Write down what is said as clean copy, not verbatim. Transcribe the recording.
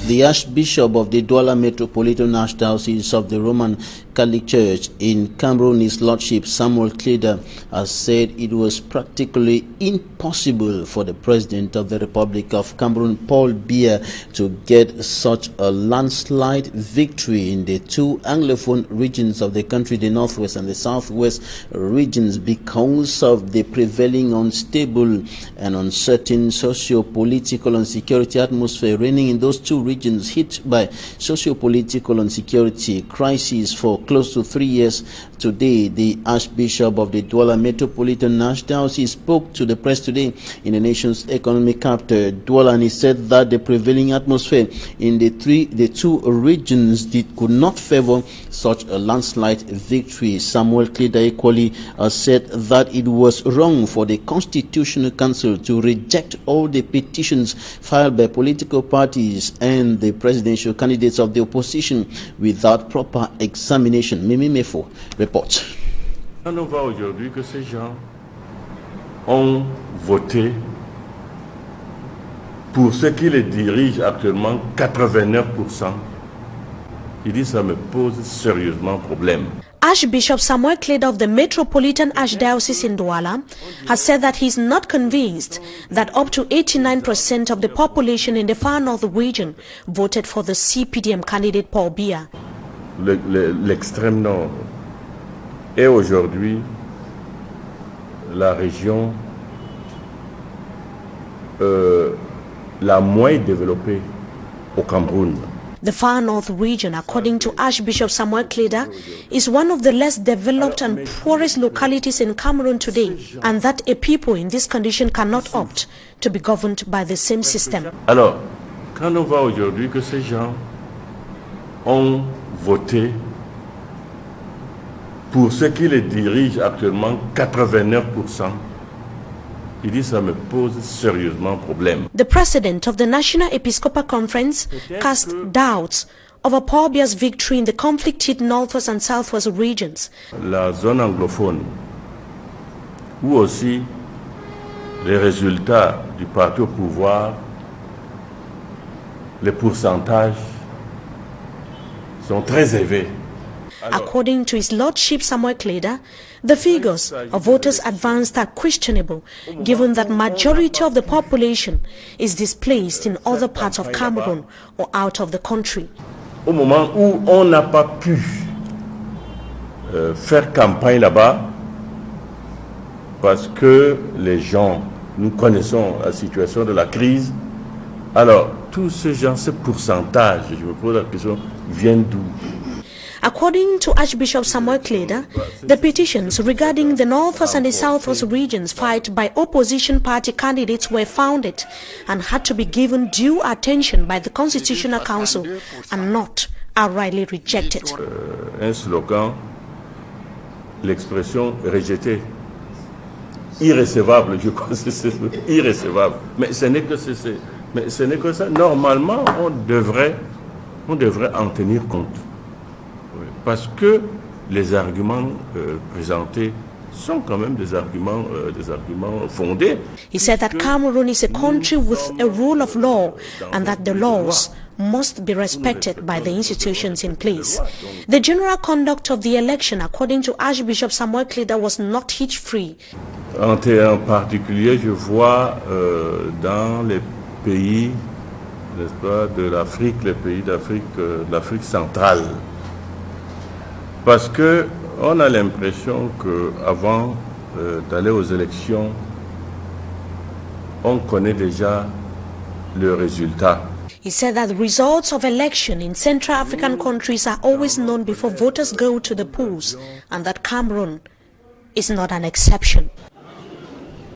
The Archbishop of the Douala Metropolitan Archdiocese of the Roman Catholic Church in Cameroon, His Lordship Samuel Kleda, has said it was practically impossible for the President of the Republic of Cameroon, Paul Biya, to get such a landslide victory in the two Anglophone regions of the country, the Northwest and the Southwest regions, because of the prevailing unstable and uncertain socio-political and security atmosphere reigning in those two regions, hit by socio-political and security crises for close to 3 years. Today, the Archbishop of the Douala Metropolitan Archdiocese spoke to the press today in the nation's economic capital, Douala, and he said that the prevailing atmosphere in the two regions could not favor such a landslide victory. Samuel Kleda equally said that it was wrong for the Constitutional Council to reject all the petitions filed by political parties and the presidential candidates of the opposition without proper examination. Mimi Mefo reports. On voit aujourd'hui que ces gens ont voté pour ceux qui les dirigent actuellement 89%. Il dit ça me pose sérieusement problème. Archbishop Samuel Kleda of the Metropolitan Archdiocese in Douala has said that he is not convinced that up to 89% of the population in the far north region voted for the CPDM candidate Paul Biya. L'extrême nord est aujourd'hui la région la moins développée au Cameroun. The far north region, according to Archbishop Samuel Kleda, is one of the less developed and poorest localities in Cameroon today, and that a people in this condition cannot opt to be governed by the same system. Alors, quand on voit aujourd'hui que ces gens ont voté pour ceux qui les dirigent actuellement 89%, il dit ça me pose sérieusement problème. The president of the National Episcopal Conference cast doubts over Paul Biya's victory in the conflict-hit Northwest and Southwest regions. La zone anglophone, où aussi les résultats du parti au pouvoir, les pourcentages sont très élevés. According to His Lordship Samuel Kleda, the figures of voters advanced are questionable, given that majority of the population is displaced in other parts of Cameroon or out of the country. Au moment où on n'a pas pu faire campagne là-bas, parce que les gens, nous connaissons la situation de la crise, alors tous ces gens, ce pourcentage, je me pose la question, viennent d'où? According to Archbishop Samuel Kleda, the petitions regarding the Northwest and the Southwest regions filed by opposition party candidates were founded and had to be given due attention by the Constitutional Council and not outrightly rejected. Un slogan, l'expression rejetée, irrécevable, je crois que c'est irrécevable. Mais ce n'est que ça. Normalement, on devrait en tenir compte. Parce que les arguments présentés sont quand même des arguments fondés. He said that Cameroon is a country with a rule of law and that the laws must be respected by the institutions in place. The general conduct of the election, according to Archbishop Samuel Kleda, was not hitch-free. En particulier, je vois dans les pays, n'est-ce pas, de l'Afrique, les pays d'Afrique centrale. Parce que on a l'impression qu'avant d'aller aux élections, on connaît déjà le résultat. He said that the results of election in Central African countries are always known before voters go to the polls, and that Cameroon is not an exception.